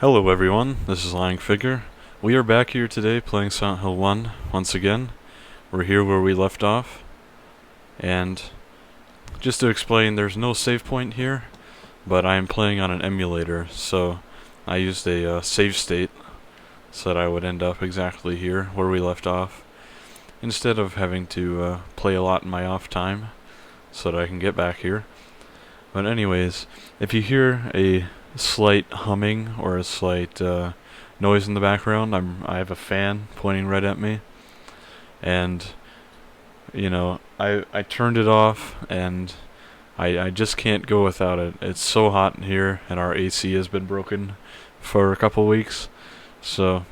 Hello everyone, this is Lying Figure. We are back here today playing Silent Hill 1 once again. We're here where we left off. And just to explain, there's no save point here, but I am playing on an emulator, so I used a save state so that I would end up exactly here where we left off, instead of having to play a lot in my off time so that I can get back here. But anyways, if you hear a slight humming or a slight noise in the background, I have a fan pointing right at me, and you know, I turned it off, and I just can't go without it. It's so hot in here, and our AC has been broken for a couple weeks, so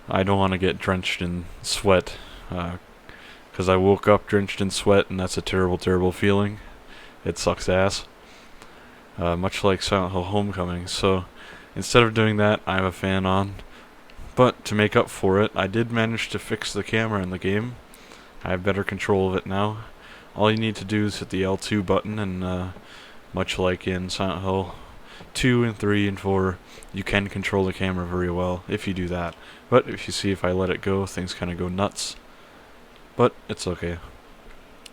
I don't want to get drenched in sweat, because I woke up drenched in sweat, and that's a terrible, terrible feeling. It sucks ass. Much like Silent Hill Homecoming. So instead of doing that, I have a fan on. But to make up for it, I did manage to fix the camera in the game. I have better control of it now. All you need to do is hit the L2 button, and much like in Silent Hill 2 and 3 and 4, you can control the camera very well if you do that. But if you see, if I let it go, things kind of go nuts. But it's okay.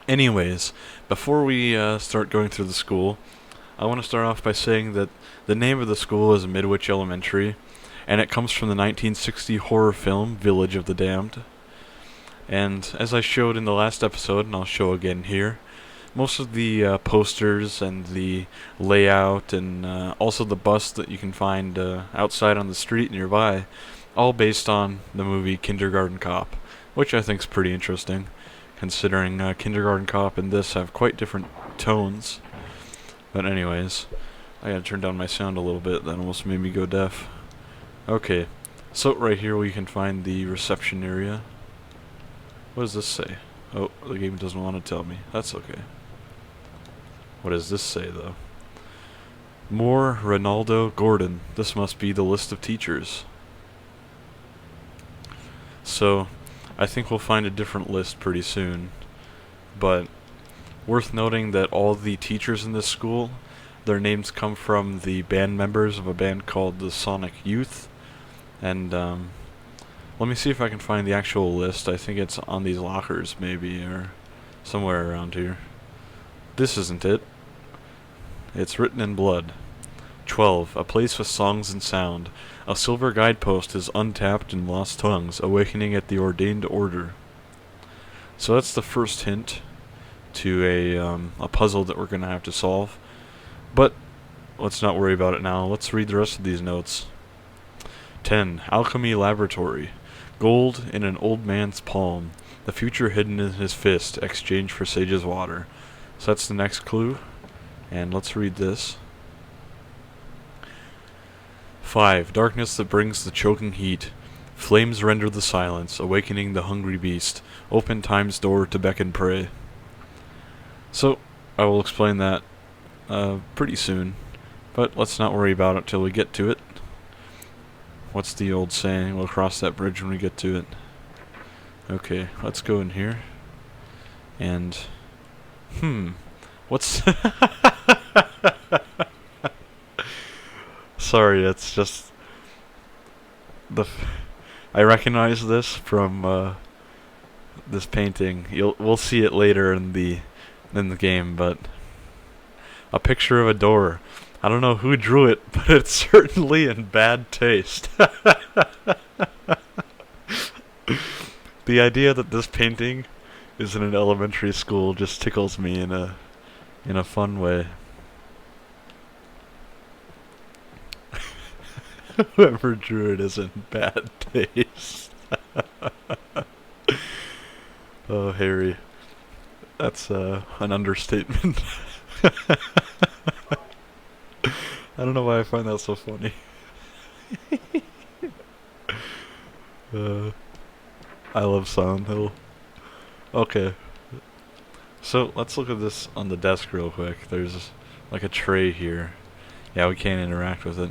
Anyways, before we start going through the school, I want to start off by saying that the name of the school is Midwich Elementary, and it comes from the 1960 horror film Village of the Damned. And as I showed in the last episode, and I'll show again here, most of the posters and the layout and also the bus that you can find outside on the street nearby, all based on the movie Kindergarten Cop, which I think is pretty interesting, considering Kindergarten Cop and this have quite different tones. But anyways, I gotta turn down my sound a little bit, that almost made me go deaf. Okay, so right here we can find the reception area. What does this say? Oh, the game doesn't want to tell me. That's okay. What does this say, though? More Ronaldo Gordon. This must be the list of teachers. So, I think we'll find a different list pretty soon. But worth noting that all the teachers in this school, their names come from the band members of a band called the Sonic Youth. And let me see if I can find the actual list. I think it's on these lockers maybe, or somewhere around here. This isn't it. It's written in blood. 12. A place with songs and sound. A silver guidepost is untapped and lost tongues, awakening at the ordained order. So that's the first hint to a puzzle that we're going to have to solve. But let's not worry about it now. Let's read the rest of these notes. 10. Alchemy Laboratory. Gold in an old man's palm. The future hidden in his fist. Exchange for sage's water. So that's the next clue. And let's read this. 5. Darkness that brings the choking heat. Flames render the silence, awakening the hungry beast. Open time's door to beckon prey. So, I will explain that pretty soon, but let's not worry about it till we get to it. What's the old saying? We'll cross that bridge when we get to it. Okay, let's go in here. And, what's... Sorry, it's just... I recognize this from this painting. We'll see it later in the game, but a picture of a door. I don't know who drew it, but it's certainly in bad taste. The idea that this painting is in an elementary school just tickles me in a fun way. Whoever drew it is in bad taste. Oh, Harry. That's an understatement. I don't know why I find that so funny. I love Silent Hill. Okay. So, let's look at this on the desk real quick. There's like a tray here. Yeah, we can't interact with it.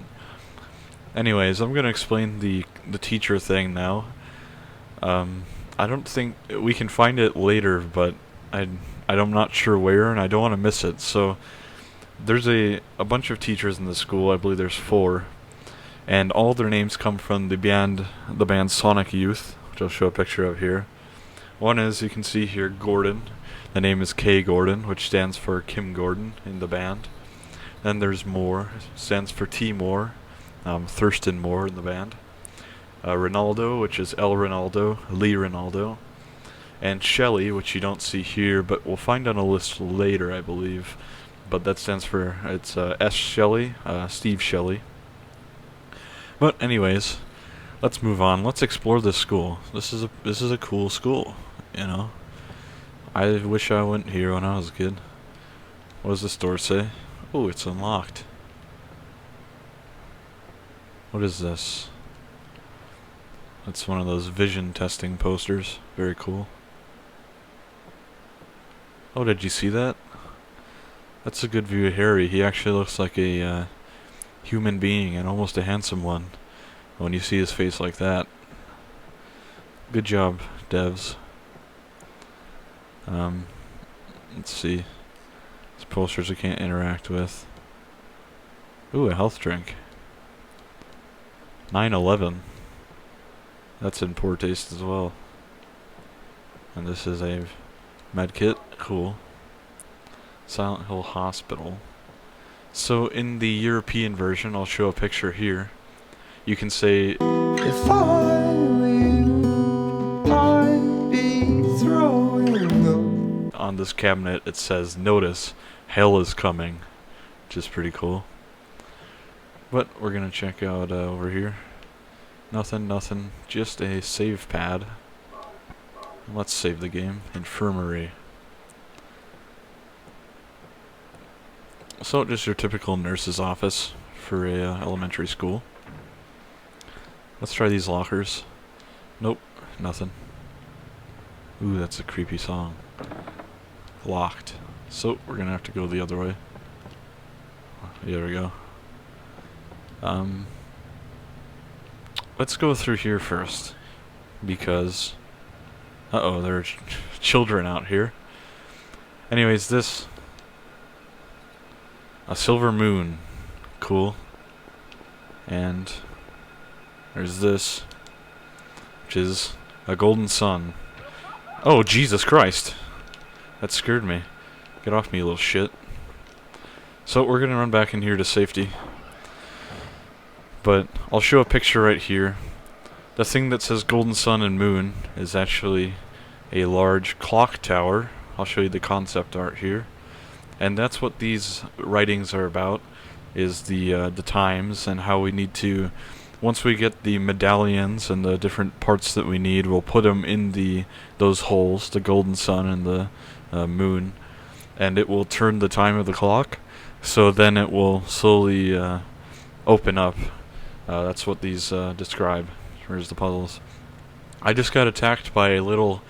Anyways, I'm gonna explain the teacher thing now. I don't think we can find it later, but I'm not sure where, and I don't want to miss it. So there's a bunch of teachers in the school. I believe there's 4, and all their names come from the band Sonic Youth, which I'll show a picture of here. One is, you can see here, Gordon. The name is K. Gordon, which stands for Kim Gordon in the band. Then there's Moore, stands for T. Moore, Thurston Moore in the band. Ronaldo, which is L. Ronaldo, Lee Ronaldo. And Shelley, which you don't see here, but we'll find on a list later, I believe. But that stands for, it's S. Shelley, Steve Shelley. But anyways, let's move on. Let's explore this school. This is a cool school, you know. I wish I went here when I was a kid. What does this door say? Oh, it's unlocked. What is this? It's one of those vision testing posters. Very cool. Oh, did you see that? That's a good view of Harry. He actually looks like a human being, and almost a handsome one, when you see his face like that. Good job, devs. Let's see. These posters I can't interact with. Ooh, a health drink. 9/11. That's in poor taste as well. And this is a med kit. Cool. Silent Hill Hospital. So in the European version, I'll show a picture here. You can say, if I were you, I'd be throwing up. On this cabinet it says, notice, hell is coming. Which is pretty cool. But we're gonna check out over here. Nothing, just a save pad. Let's save the game. Infirmary. So just your typical nurse's office for a elementary school. Let's try these lockers. Nope, nothing. Ooh, that's a creepy song. Locked. So we're gonna have to go the other way. There we go. Let's go through here first, because uh-oh, there are children out here. Anyways, this a silver moon, cool. And there's this, which is a golden sun. Oh, Jesus Christ! That scared me. Get off me, you little shit. So we're gonna run back in here to safety. But I'll show a picture right here. The thing that says golden sun and moon is actually a large clock tower. I'll show you the concept art here. And that's what these writings are about, is the times and how we need to, once we get the medallions and the different parts that we need, we'll put them in those holes, the golden sun and the moon, and it will turn the time of the clock. So then it will slowly open up. That's what these describe. Here's the puzzles. I just got attacked by a little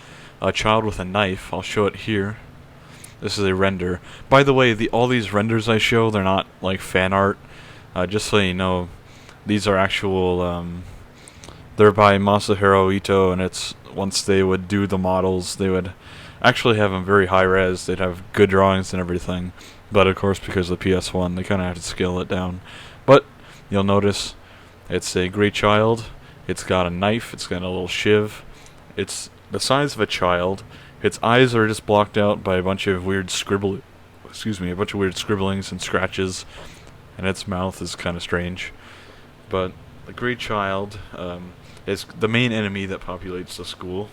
child with a knife. I'll show it here. This is a render. By the way, all these renders I show, they're not like fan art. Just so you know, these are actual. They're by Masahiro Ito, and it's once they would do the models, they would actually have them very high res. They'd have good drawings and everything. But of course, because of the PS1, they kind of have to scale it down. But you'll notice it's a gray child. It's got a knife. It's got a little shiv. It's the size of a child. Its eyes are just blocked out by a bunch of weird scribblings and scratches, and its mouth is kind of strange. But the gray child is the main enemy that populates the school.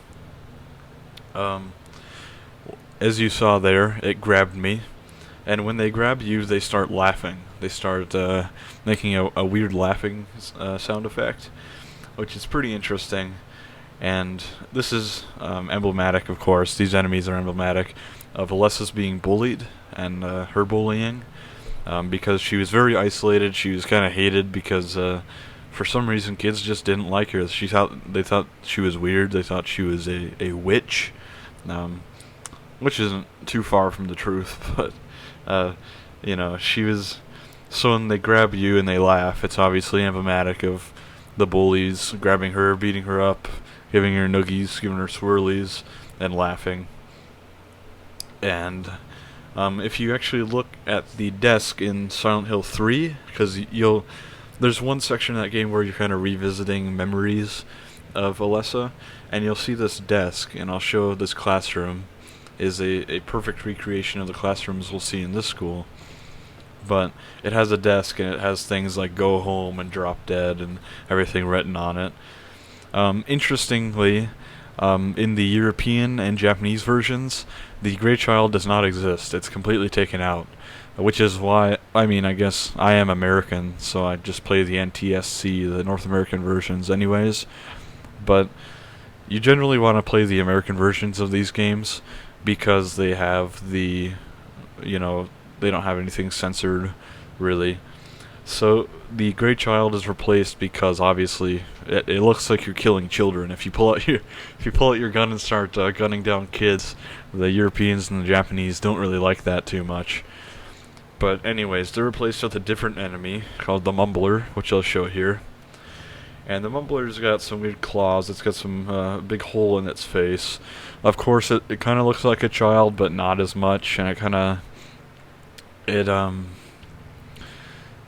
As you saw there, it grabbed me, and when they grab you, they start laughing. They start making a weird laughing sound effect, which is pretty interesting. And this is emblematic, of course. These enemies are emblematic of Alessa's being bullied and her bullying, because she was very isolated. She was kind of hated because for some reason kids just didn't like her. They thought she was weird. They thought she was a witch, which isn't too far from the truth. But you know, she was. So when they grab you and they laugh, it's obviously emblematic of the bullies grabbing her, beating her up, giving her noogies, giving her swirlies, and laughing. And if you actually look at the desk in Silent Hill 3, because there's one section of that game where you're kind of revisiting memories of Alessa, and you'll see this desk, and I'll show this classroom is a perfect recreation of the classrooms we'll see in this school. But it has a desk, and it has things like go home and drop dead and everything written on it. Interestingly, in the European and Japanese versions, the Grey Child does not exist. It's completely taken out. Which is why, I mean, I guess I am American, so I just play the NTSC, the North American versions anyways. But you generally want to play the American versions of these games because they have the, you know, they don't have anything censored, really. So the Grey Child is replaced because obviously it looks like you're killing children. If you pull out your gun and start gunning down kids, the Europeans and the Japanese don't really like that too much. But anyways, they're replaced with a different enemy called the Mumbler, which I'll show here. And the Mumbler's got some weird claws. It's got some big hole in its face. Of course, it kind of looks like a child, but not as much. And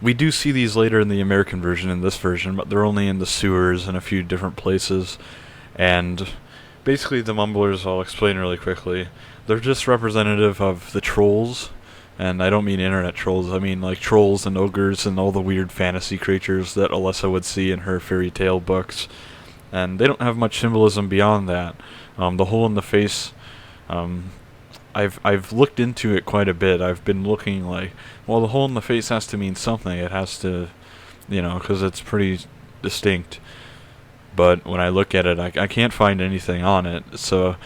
we do see these later in the American version, in this version, but they're only in the sewers and a few different places. And basically, the Mumblers, I'll explain really quickly. They're just representative of the trolls. And I don't mean internet trolls, I mean like trolls and ogres and all the weird fantasy creatures that Alessa would see in her fairy tale books. And they don't have much symbolism beyond that. The hole in the face, I've looked into it quite a bit. I've been looking like, well, the hole in the face has to mean something. It has to, you know, because it's pretty distinct. But when I look at it, I can't find anything on it. So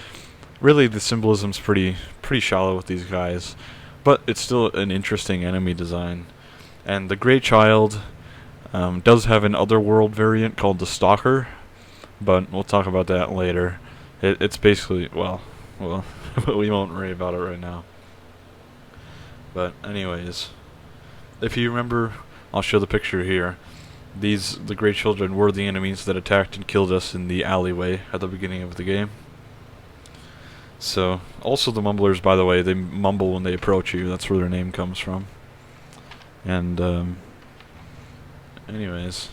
really the symbolism's pretty shallow with these guys. But it's still an interesting enemy design. And the Grey Child does have an otherworld variant called the Stalker, but we'll talk about that later. It's basically, well, we won't worry about it right now. But anyways, if you remember, I'll show the picture here. The Grey Children were the enemies that attacked and killed us in the alleyway at the beginning of the game. So, also the Mumblers, by the way, they mumble when they approach you. That's where their name comes from. And, anyways.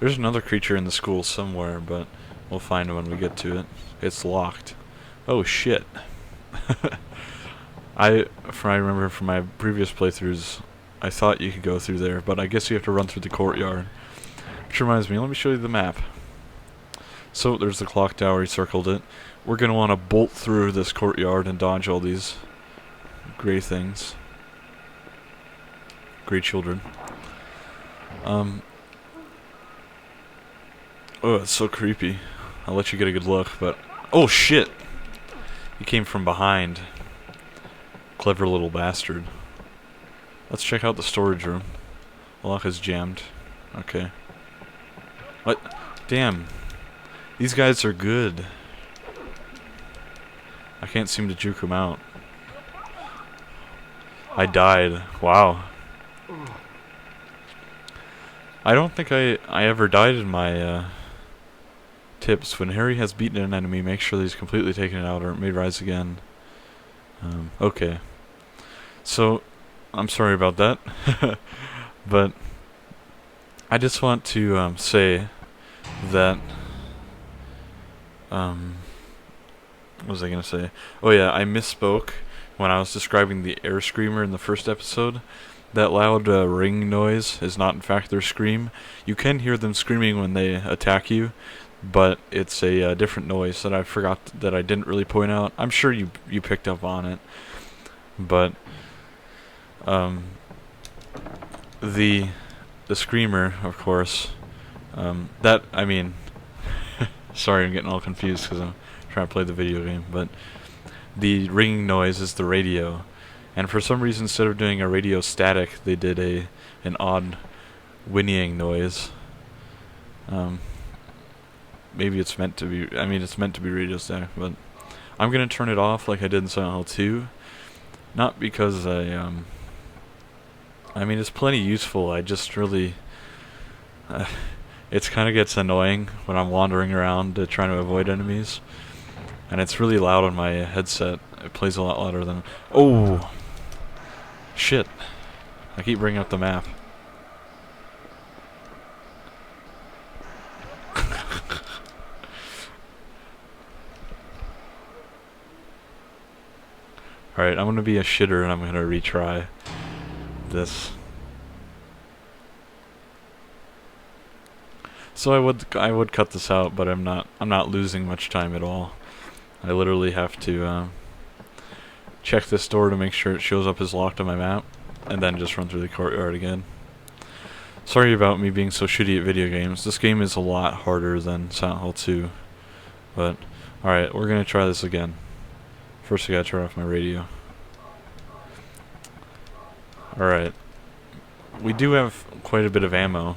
There's another creature in the school somewhere, but we'll find it when we get to it. It's locked. Oh, shit. I remember from my previous playthroughs, I thought you could go through there, but I guess you have to run through the courtyard. Which reminds me, let me show you the map. So, there's the clock tower, he circled it. We're going to want to bolt through this courtyard and dodge all these gray things. Gray children. Oh, it's so creepy. I'll let you get a good look, but... Oh, shit! He came from behind. Clever little bastard. Let's check out the storage room. The lock is jammed. Okay. What? Damn. These guys are good. I can't seem to juke him out. I died. Wow. I don't think I ever died in my tips. When Harry has beaten an enemy, make sure that he's completely taken it out or it may rise again. Okay. So, I'm sorry about that. But I just want to say that... what was I going to say? Oh yeah, I misspoke when I was describing the air screamer in the first episode. That loud ring noise is not in fact their scream. You can hear them screaming when they attack you, but it's a different noise that I forgot that I didn't really point out. I'm sure you picked up on it. But the screamer, of course, that, I mean, sorry I'm getting all confused because I'm trying to play the video game, but the ringing noise is the radio. And for some reason, instead of doing a radio static, they did an odd whinnying noise. Maybe it's meant to be, I mean, it's meant to be radio static, but I'm going to turn it off like I did in Silent Hill 2. Not because I mean, it's plenty useful, I just really, it kind of gets annoying when I'm wandering around trying to avoid enemies. And it's really loud on my headset. It plays a lot louder than... Oh! Shit. I keep bringing up the map. Alright, I'm gonna be a shitter and I'm gonna retry this. So I would cut this out, but I'm not losing much time at all. I literally have to check this door to make sure it shows up as locked on my map, and then just run through the courtyard again. Sorry about me being so shitty at video games. This game is a lot harder than Silent Hill 2. But, alright, we're gonna try this again. First I gotta turn off my radio. Alright. We do have quite a bit of ammo.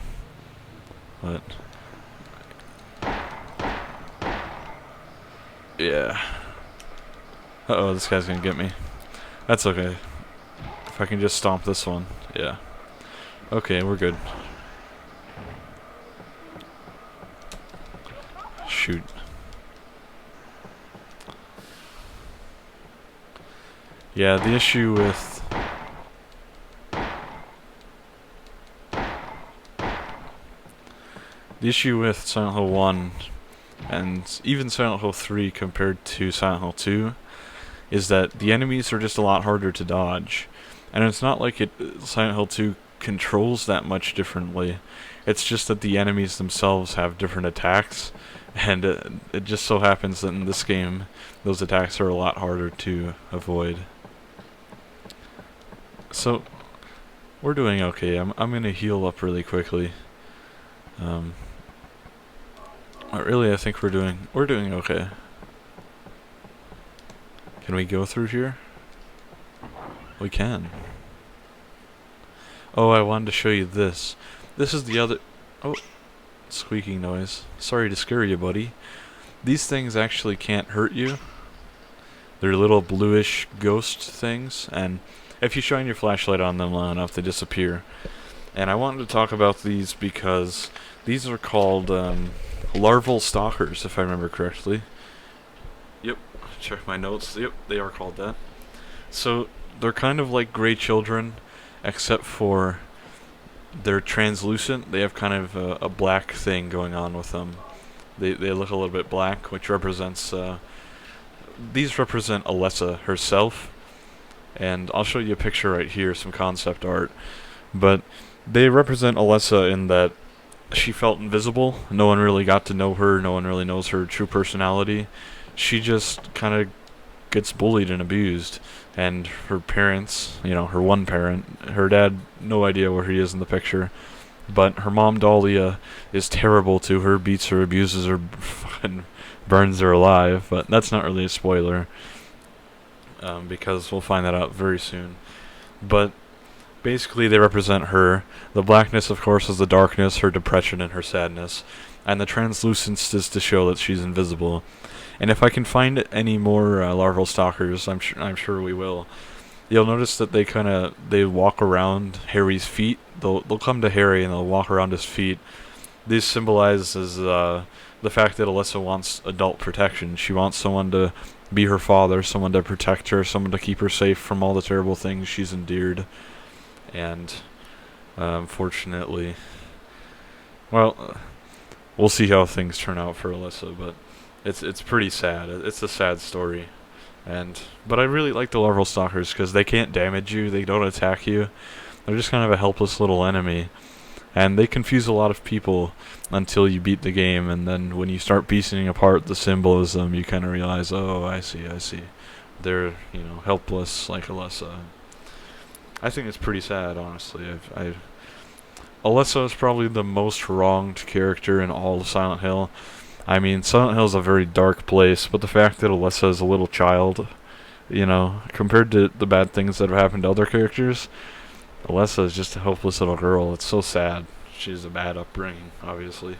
But... yeah. Uh-oh, this guy's gonna get me. That's okay. If I can just stomp this one. Yeah. Okay, we're good. Shoot. Yeah, the issue with... Silent Hill 1 and even Silent Hill 3 compared to Silent Hill 2 is that the enemies are just a lot harder to dodge. And it's not like Silent Hill 2 controls that much differently. It's just that the enemies themselves have different attacks, and it just so happens that in this game those attacks are a lot harder to avoid. So we're doing okay. I'm gonna heal up really quickly. Really, I think we're doing okay. Can we go through here? We can. Oh, I wanted to show you this. This is the other... oh, squeaking noise. Sorry to scare you, buddy. These things actually can't hurt you. They're little bluish ghost things, and if you shine your flashlight on them long enough, they disappear. And I wanted to talk about these because these are called larval stalkers, if I remember correctly. Yep, check my notes. Yep, they are called that. So they're kind of like gray children, except for they're translucent. They have kind of a black thing going on with them. They look a little bit black, which represents... these represent Alessa herself. And I'll show you a picture right here, some concept art. But they represent Alessa in that she felt invisible. No one really got to know her. No one really knows her true personality. She just kind of gets bullied and abused. And her parents, you know, her one parent, her dad, no idea where he is in the picture. But her mom, Dahlia, is terrible to her, beats her, abuses her, and burns her alive. But that's not really a spoiler, because we'll find that out very soon. But basically they represent her. The blackness, of course, is the darkness, her depression, and her sadness. And the translucence is to show that she's invisible. And if I can find any more larval stalkers, I'm sure we will. You'll notice that they walk around Harry's feet. They'll come to Harry and they'll walk around his feet. This symbolizes the fact that Alessa wants adult protection. She wants someone to be her father, someone to protect her, someone to keep her safe from all the terrible things she's endured. And unfortunately, well, we'll see how things turn out for Alessa, but it's pretty sad. It's a sad story. But I really like the larval stalkers because they can't damage you, they don't attack you. They're just kind of a helpless little enemy. And they confuse a lot of people until you beat the game, and then when you start piecing apart the symbolism, you kind of realize, oh, I see. They're, helpless like Alessa. I think it's pretty sad, honestly. Alessa is probably the most wronged character in all of Silent Hill. I mean, Silent Hill is a very dark place, but the fact that Alessa is a little child, compared to the bad things that have happened to other characters, Alessa is just a helpless little girl. It's so sad. She has a bad upbringing, obviously.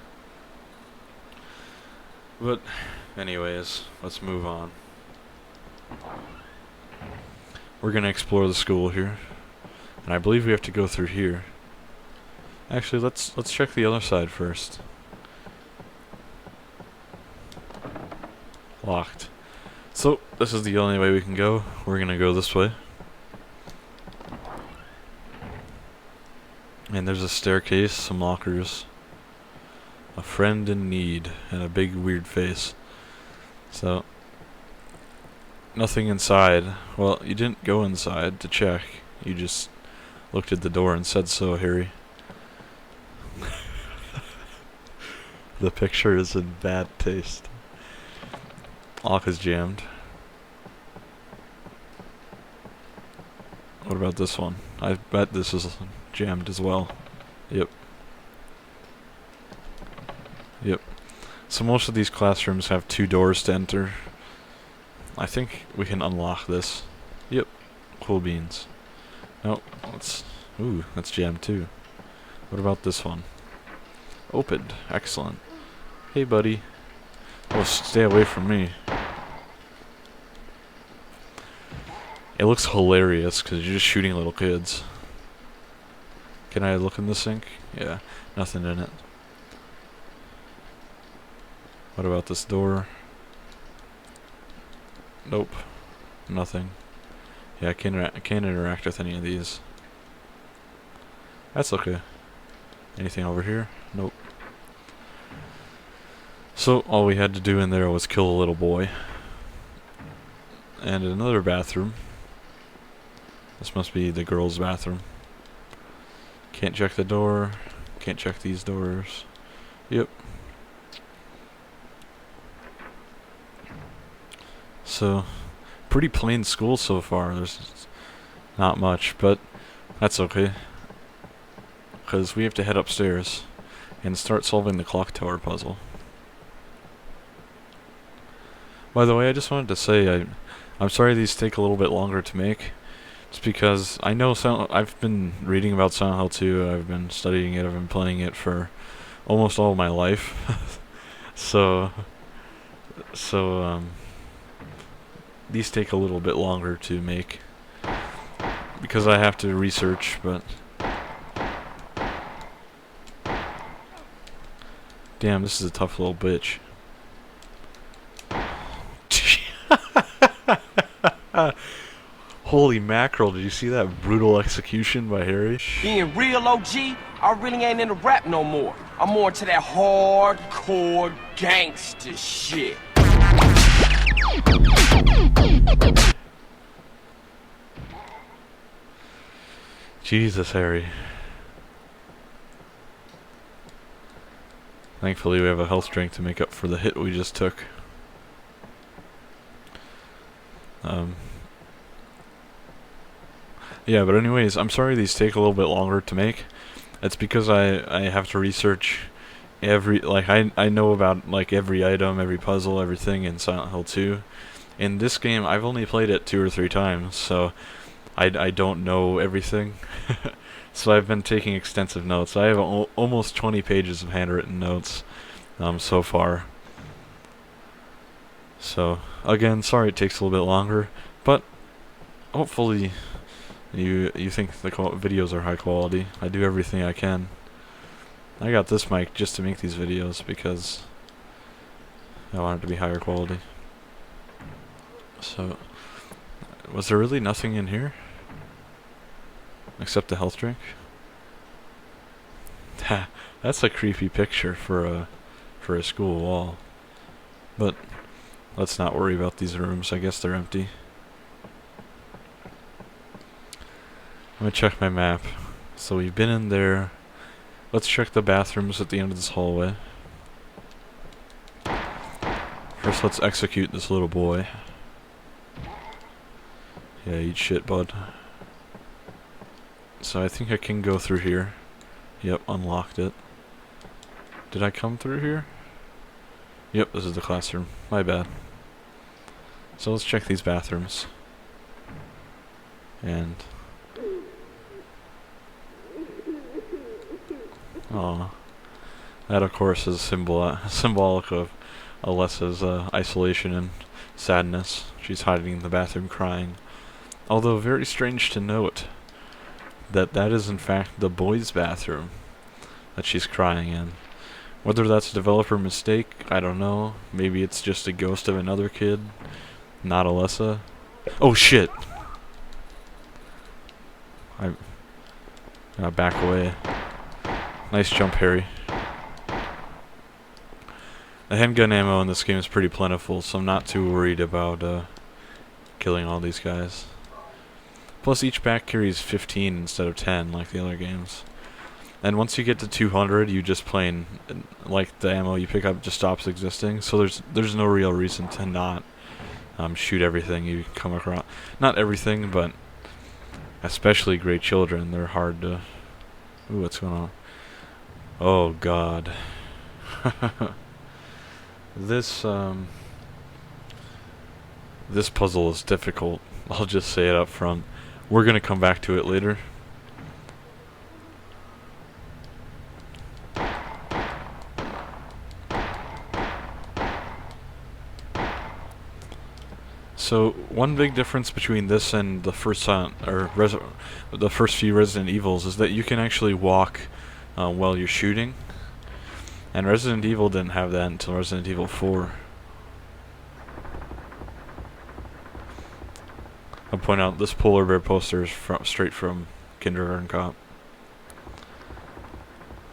But, anyways, let's move on. We're gonna explore the school here, and I believe we have to go through here. Actually, let's check the other side first. Locked. So, this is the only way we can go. We're gonna go this way. And there's a staircase, some lockers, a friend in need, and a big weird face. So, Nothing inside. Well, you didn't go inside to check. You just looked at the door and said so, Harry. The picture is in bad taste. Lock is jammed. What about this one? I bet this is jammed as well. Yep. Yep. So most of these classrooms have 2 doors to enter. I think we can unlock this. Yep. Cool beans. No, let's... Ooh, that's jammed too. What about this one? Opened. Excellent. Hey, buddy. Oh, stay away from me. It looks hilarious because you're just shooting little kids. Can I look in the sink? Yeah, nothing in it. What about this door? Nope. Nothing. Yeah, I can't interact with any of these. That's okay. Anything over here? Nope. So, all we had to do in there was kill a little boy. And another bathroom. This must be the girls' bathroom. Can't check the door. Can't check these doors. Yep. So, pretty plain school so far. There's not much, but that's okay. Because we have to head upstairs and start solving the clock tower puzzle. By the way, I just wanted to say I'm sorry these take a little bit longer to make. It's because I know I've been reading about Silent Hill 2, I've been studying it, I've been playing it for almost all of my life. so these take a little bit longer to make because I have to research, but damn, this is a tough little bitch. Holy mackerel, did you see that brutal execution by Harry? Being real OG, I really ain't into rap no more. I'm more into that hardcore gangster shit. Jesus, Harry. Thankfully we have a health drink to make up for the hit we just took. Yeah, but anyways, I'm sorry these take a little bit longer to make. It's because I have to research every, like, I know about, like, every item, every puzzle, everything in Silent Hill 2. In this game, I've only played it 2 or 3 times, so I don't know everything. So I've been taking extensive notes. I have almost 20 pages of handwritten notes so far. So, again, sorry it takes a little bit longer, but hopefully you think the videos are high quality. I do everything I can. I got this mic just to make these videos because I want it to be higher quality. So, was there really nothing in here? Except the health drink? That's a creepy picture for a school wall. But let's not worry about these rooms. I guess they're empty. I'm gonna check my map. So we've been in there. Let's check the bathrooms at the end of this hallway. First, let's execute this little boy. Yeah, eat shit, bud. So I think I can go through here. Yep, unlocked it. Did I come through here? Yep, this is the classroom. My bad. So let's check these bathrooms. And... aw. That, of course, is symbolic of Alessa's isolation and sadness. She's hiding in the bathroom crying. Although very strange to note that is in fact the boys' bathroom that she's crying in. Whether that's a developer mistake, I don't know. Maybe it's just a ghost of another kid, not Alessa. Oh shit! I gotta back away. Nice jump, Harry. The handgun ammo in this game is pretty plentiful, so I'm not too worried about killing all these guys. Plus each pack carries 15 instead of 10 like the other games. And once you get to 200, you just plain, like, the ammo you pick up just stops existing. So there's no real reason to not shoot everything you come across. Not everything, but especially great children. They're hard to... Ooh, what's going on? Oh, God. This puzzle is difficult. I'll just say it up front. We're gonna come back to it later. So one big difference between this and the first the first few Resident Evils is that you can actually walk while you're shooting, and Resident Evil didn't have that until Resident Evil 4. I'll point out this polar bear poster is straight from Kindergarten Cop.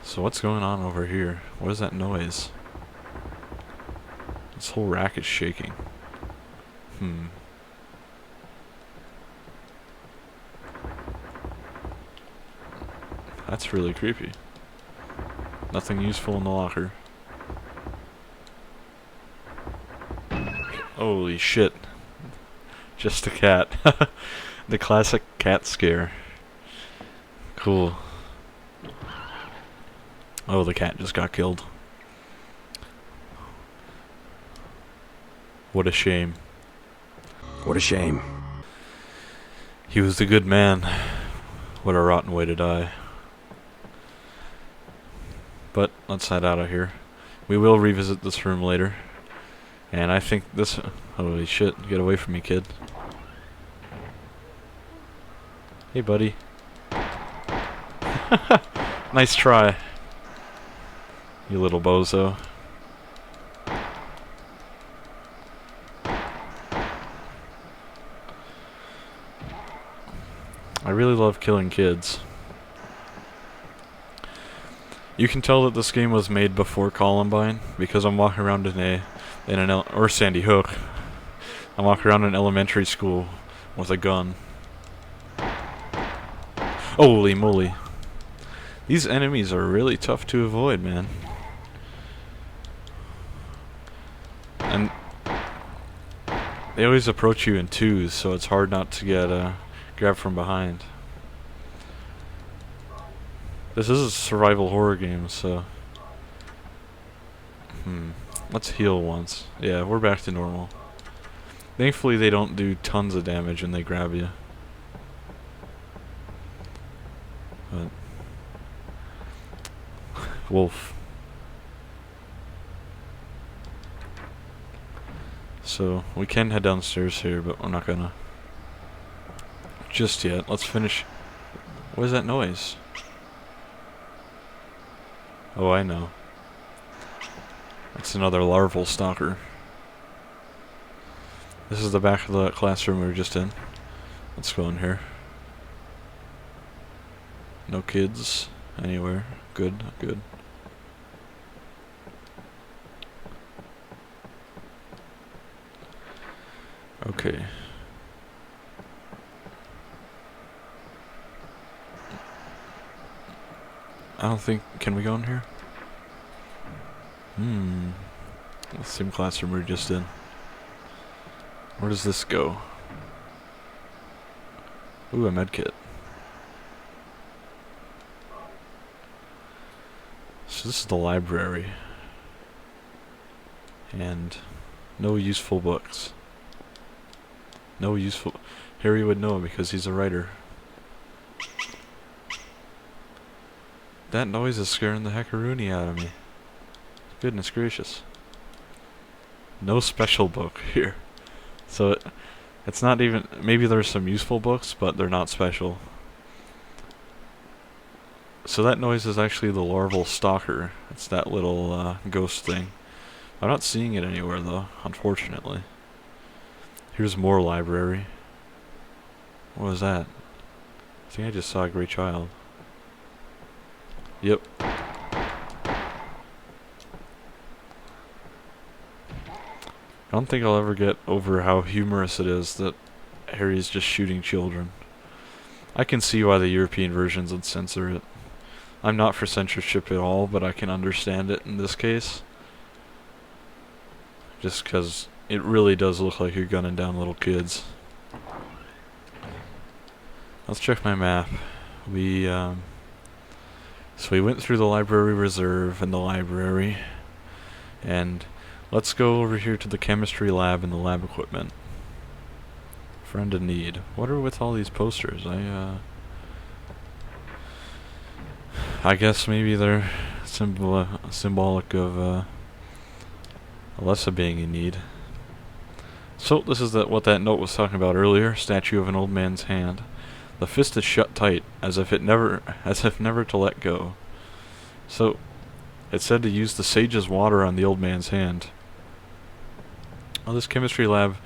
So what's going on over here? What is that noise? This whole rack is shaking. That's really creepy. Nothing useful in the locker. Holy shit. Just a cat. The classic cat scare. Cool. Oh, the cat just got killed. What a shame. What a shame. He was the good man. What a rotten way to die. But let's head out of here. We will revisit this room later. And I think this... Holy shit, get away from me, kid. Hey, buddy. Nice try. You little bozo. I really love killing kids. You can tell that this game was made before Columbine because I'm walking around or Sandy Hook. I'm walking around in elementary school with a gun. Holy moly. These enemies are really tough to avoid, man. And they always approach you in twos, so it's hard not to get grabbed from behind. This is a survival horror game, so... Let's heal once. Yeah, we're back to normal. Thankfully they don't do tons of damage when they grab you. But... Wolf. So, we can head downstairs here, but we're not gonna. Just yet. Let's finish... What is that noise? Oh, I know. It's another larval stalker. This is the back of the classroom we were just in. Let's go in here. No kids anywhere. Good, good. Okay. I don't think... Can we go in here? The same classroom we were just in. Where does this go? Ooh, a medkit. So this is the library. And no useful books. No useful... Harry would know because he's a writer. That noise is scaring the heckaroony out of me. Goodness gracious. No special book here. So it's not even... Maybe there's some useful books, but they're not special. So that noise is actually the larval stalker. It's that little ghost thing. I'm not seeing it anywhere though, unfortunately. Here's more library. What was that? I think I just saw a gray child. Yep. I don't think I'll ever get over how humorous it is that Harry's just shooting children. I can see why the European versions would censor it. I'm not for censorship at all, but I can understand it in this case. Just because it really does look like you're gunning down little kids. Let's check my map. So we went through the library reserve and the library. And let's go over here to the chemistry lab and the lab equipment. Friend in need. What are with all these posters? I guess maybe they're symbolic of Alessa being in need. So this is what that note was talking about earlier. Statue of an old man's hand. The fist is shut tight, as if never to let go. So it said to use the sage's water on the old man's hand. Well, this chemistry lab,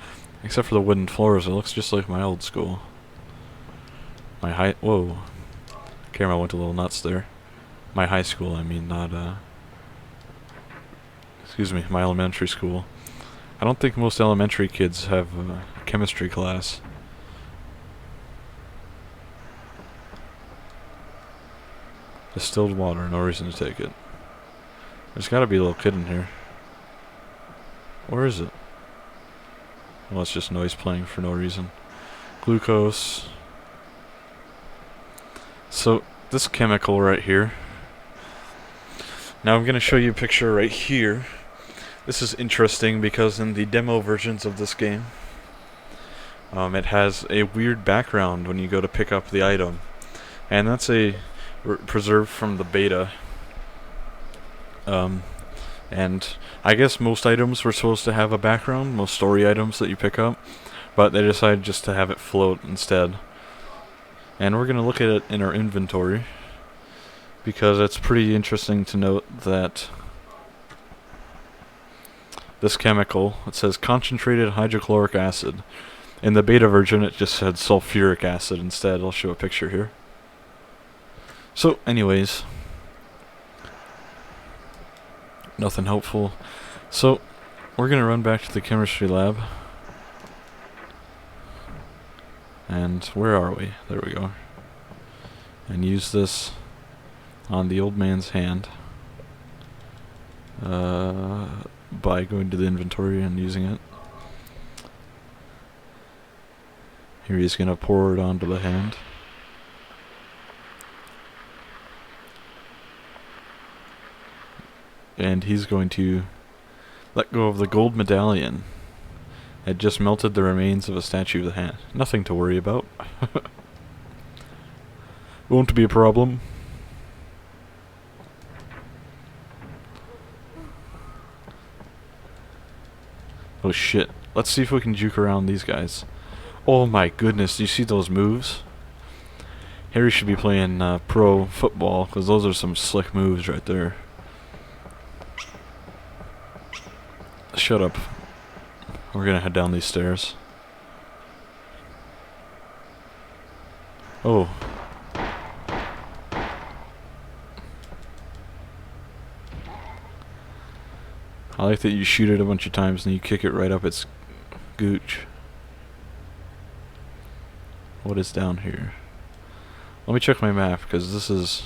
except for the wooden floors, it looks just like my old school. Whoa. Camera went a little nuts there. My high school, I mean, not, excuse me, my elementary school. I don't think most elementary kids have a chemistry class. Distilled water, no reason to take it. There's gotta be a little kid in here. Where is it? Well, it's just noise playing for no reason. Glucose. So, this chemical right here. Now I'm going to show you a picture right here. This is interesting because in the demo versions of this game, it has a weird background when you go to pick up the item. And that's preserved from the beta. And I guess most items were supposed to have a background, most story items that you pick up, but they decided just to have it float instead. And we're going to look at it in our inventory, because it's pretty interesting to note that this chemical, it says concentrated hydrochloric acid. In the beta version it just said sulfuric acid instead. I'll show a picture here. So anyways, nothing helpful. So we're going to run back to the chemistry lab. And where are we? There we go. And use this on the old man's hand by going to the inventory and using it. Here he's going to pour it onto the hand. And he's going to let go of the gold medallion. It just melted the remains of a statue of the hand. Nothing to worry about. Won't be a problem. Oh shit. Let's see if we can juke around these guys. Oh my goodness, do you see those moves? Harry should be playing pro football, because those are some slick moves right there. Shut up. We're gonna head down these stairs. Oh. I like that you shoot it a bunch of times and you kick it right up its gooch. What is down here? Let me check my map, because this is...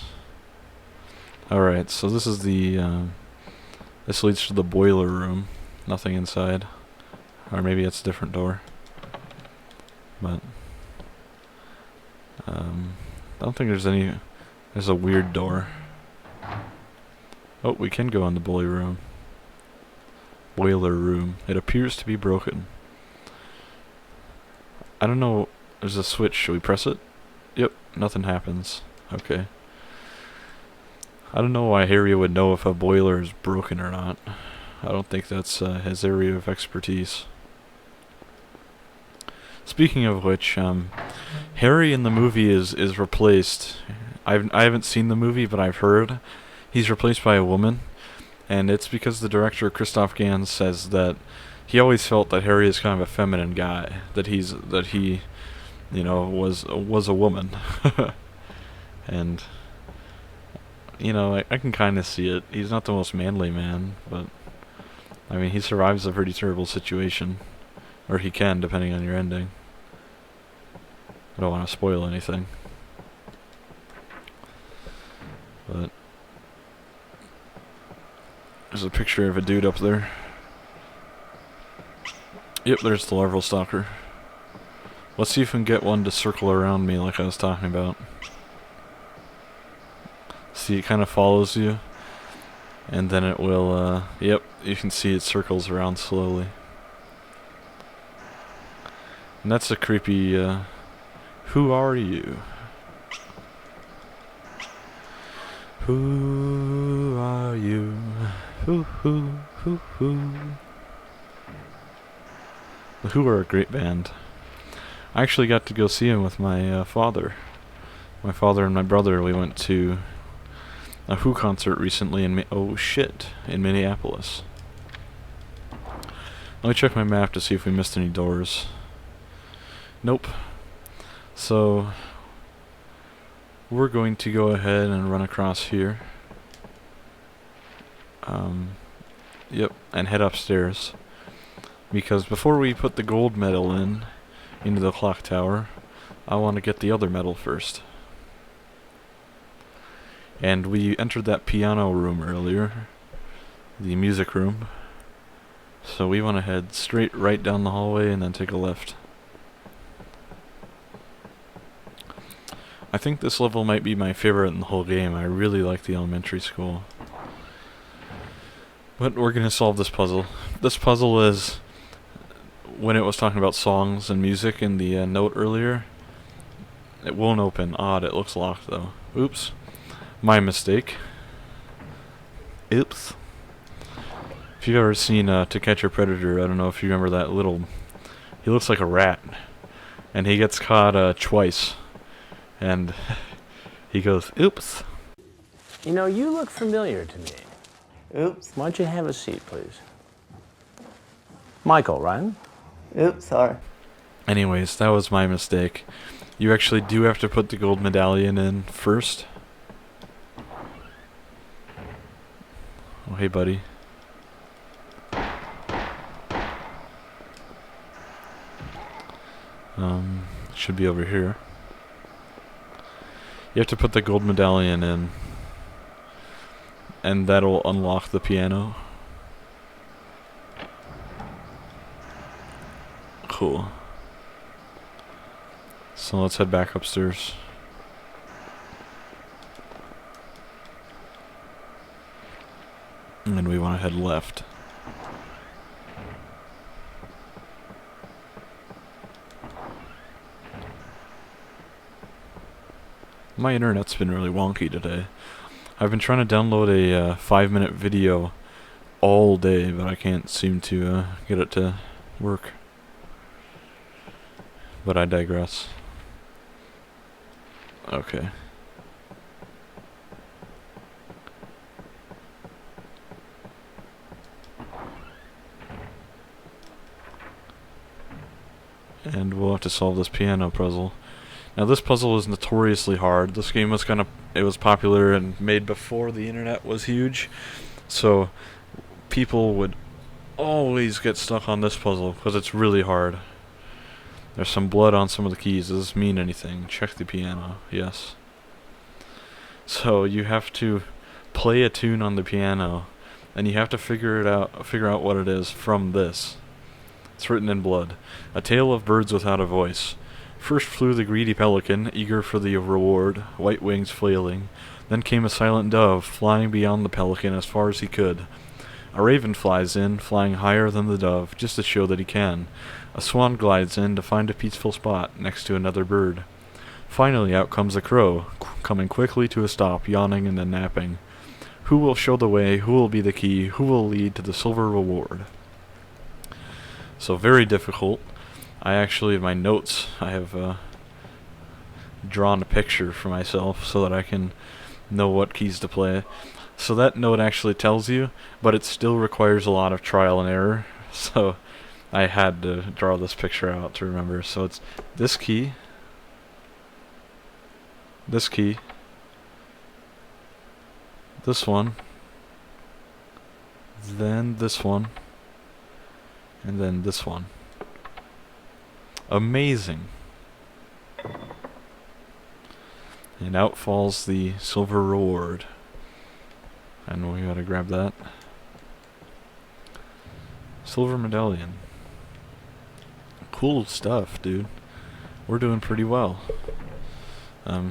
Alright, so this is the... this leads to the boiler room. Nothing inside. Or maybe it's a different door. But... I don't think there's any... There's a weird door. Oh, we can go in the boiler room. Boiler room. It appears to be broken. I don't know. There's a switch. Should we press it? Yep. Nothing happens. Okay. I don't know why Harry would know if a boiler is broken or not. I don't think that's his area of expertise. Speaking of which, Harry in the movie is replaced. I haven't seen the movie, but I've heard he's replaced by a woman, and it's because the director Christoph Gans says that he always felt that Harry is kind of a feminine guy, that he, you know, was a woman, and you know, I can kind of see it. He's not the most manly man, but I mean, he survives a pretty terrible situation, or he can, depending on your ending. I don't want to spoil anything. But there's a picture of a dude up there. Yep, there's the larval stalker. Let's see if we can get one to circle around me like I was talking about. See, it kind of follows you. And then it will, yep, you can see it circles around slowly. And that's a creepy, who are you? Who are you? Who? The Who are a great band. I actually got to go see him with my father. My father and my brother, we went to a Who concert recently in in Minneapolis. Let me check my map to see if we missed any doors. Nope. So we're going to go ahead and run across here. Yep, and head upstairs. Because before we put the gold medal into the clock tower, I want to get the other medal first. And we entered that piano room earlier, the music room. So we want to head straight right down the hallway and then take a left. I think this level might be my favorite in the whole game. I really like the elementary school. But we're going to solve this puzzle. This puzzle is, when it was talking about songs and music in the note earlier, it won't open. Odd, it looks locked though. Oops. My mistake. Oops. If you've ever seen To Catch a Predator, I don't know if you remember that little... He looks like a rat. And he gets caught twice. And he goes, oops. You know, you look familiar to me. Oops. Why don't you have a seat, please? Michael, right? Oops, sorry. Anyways, that was my mistake. You actually do have to put the gold medallion in first. Oh, hey, buddy. Should be over here. You have to put the gold medallion in. And that'll unlock the piano. Cool. So let's head back upstairs. And we want to head left. My internet's been really wonky today. I've been trying to download a 5-minute video all day, but I can't seem to get it to work. But I digress. Okay. And we'll have to solve this piano puzzle. Now this puzzle is notoriously hard. This game was it was popular and made before the internet was huge. So people would always get stuck on this puzzle because it's really hard. There's some blood on some of the keys. Does this mean anything? Check the piano. Yes. So you have to play a tune on the piano and you have to figure out what it is from this. It's written in blood. A tale of birds without a voice. First flew the greedy pelican, eager for the reward, white wings flailing. Then came a silent dove, flying beyond the pelican as far as he could. A raven flies in, flying higher than the dove, just to show that he can. A swan glides in to find a peaceful spot next to another bird. Finally out comes a crow, coming quickly to a stop, yawning and then napping. Who will show the way? Who will be the key? Who will lead to the silver reward? So very difficult. I actually, in my notes, I have drawn a picture for myself so that I can know what keys to play. So that note actually tells you, but it still requires a lot of trial and error. So I had to draw this picture out to remember. So it's this key, this one, then this one, and then this one. Amazing. And out falls the silver reward. And we gotta grab that. Silver medallion. Cool stuff, dude. We're doing pretty well. Let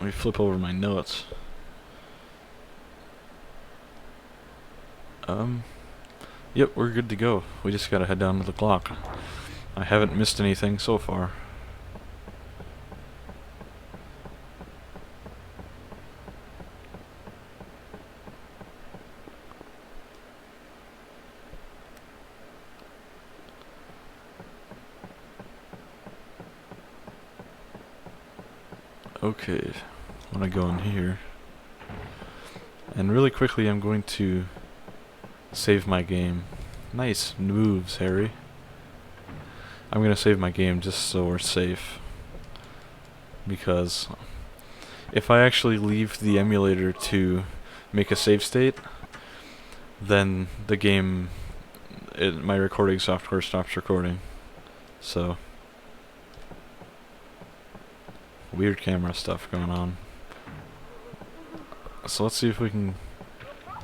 me flip over my notes. Yep, we're good to go. We just gotta head down to the clock. I haven't missed anything so far. Okay, I'm gonna go in here. And really quickly I'm going to save my game. Nice moves, Harry. I'm gonna save my game just so we're safe. Because if I actually leave the emulator to make a save state, then the game, my recording software stops recording. So, weird camera stuff going on. So let's see if we can...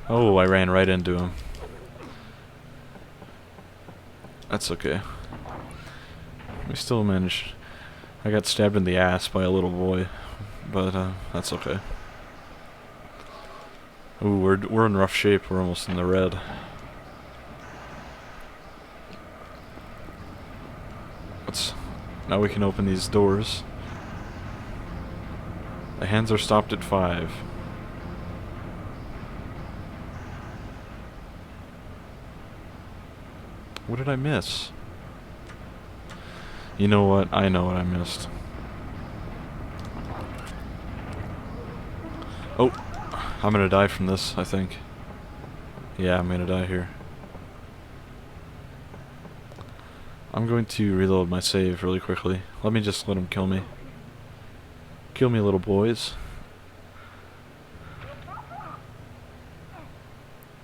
Oh, I ran right into him. That's okay. We still managed... I got stabbed in the ass by a little boy, but that's okay. Ooh, we're in rough shape. We're almost in the red. Now we can open these doors. The hands are stopped at 5. What did I miss? You know what? I know what I missed. Oh, I'm gonna die from this, I think. Yeah, I'm gonna die here. I'm going to reload my save really quickly. Let me just let him kill me. Kill me, little boys.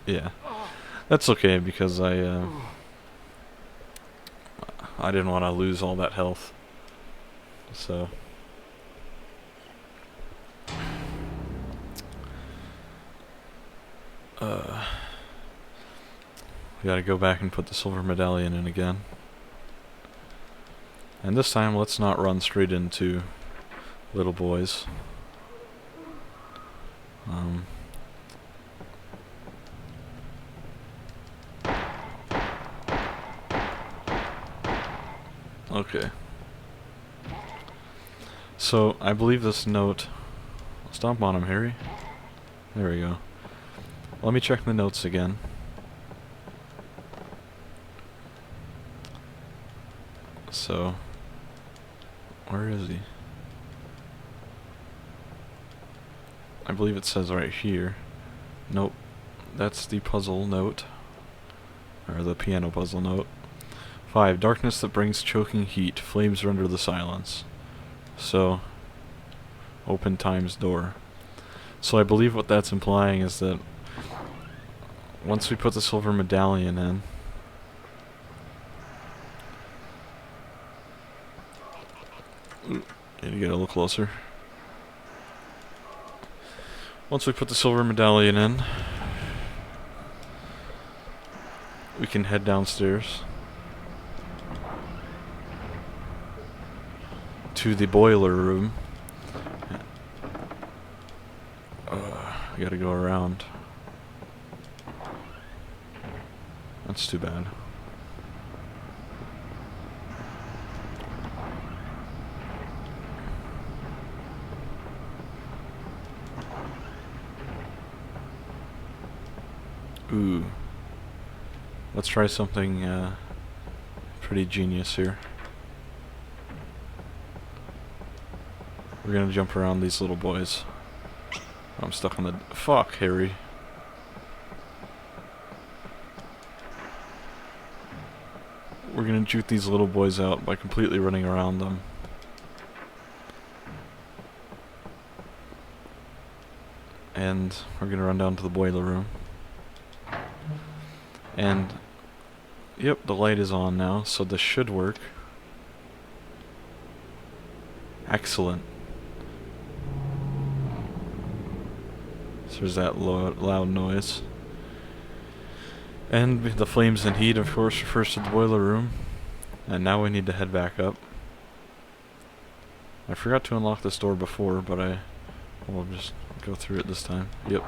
Yeah. That's okay, because I didn't want to lose all that health. So... we gotta go back and put the silver medallion in again. And this time, let's not run straight into little boys. Okay. So, I believe this note... Stomp on him, Harry. There we go. Let me check the notes again. So... where is he? I believe it says right here. Nope. That's the puzzle note. Or the piano puzzle note. 5. Darkness that brings choking heat. Flames render the silence. So, open time's door. So I believe what that's implying is that once we put the silver medallion in, need to get a little closer. Once we put the silver medallion in, we can head downstairs to the boiler room. We gotta go around. That's too bad. Ooh. Let's try something pretty genius here. We're gonna jump around these little boys. I'm stuck on the... Fuck, Harry. We're gonna juke these little boys out by completely running around them. And we're gonna run down to the boiler room. And... yep, the light is on now, so this should work. So there's that loud noise. And the flames and heat, of course, refers to the boiler room. And now we need to head back up. I forgot to unlock this door before, but I will just go through it this time. Yep.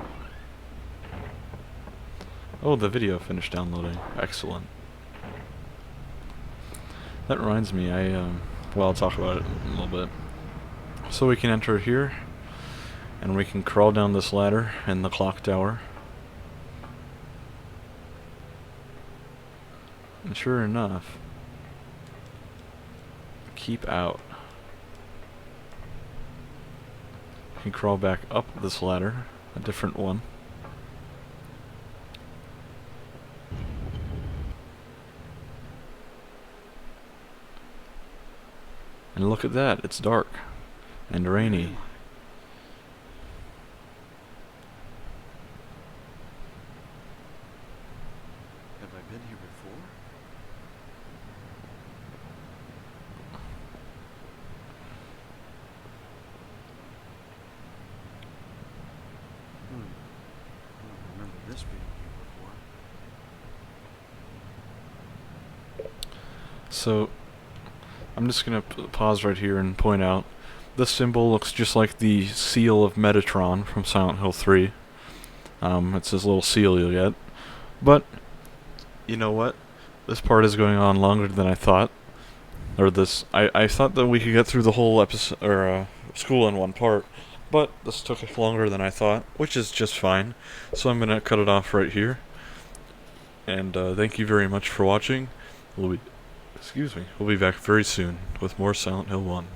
Oh, the video finished downloading. Excellent. That reminds me, well, I'll talk about it in a little bit. So we can enter here, and we can crawl down this ladder in the clock tower. And sure enough, keep out. We can crawl back up this ladder, a different one. And look at that, it's dark and rainy. Have I been here before? I don't remember this being here before. So, I'm just going to pause right here and point out, this symbol looks just like the seal of Metatron from Silent Hill 3. It's this little seal you'll get. But, you know what? This part is going on longer than I thought. Or this, I thought that we could get through the whole episode, or school in one part. But this took longer than I thought, which is just fine. So I'm going to cut it off right here. And thank you very much for watching. We'll be back very soon with more Silent Hill 1.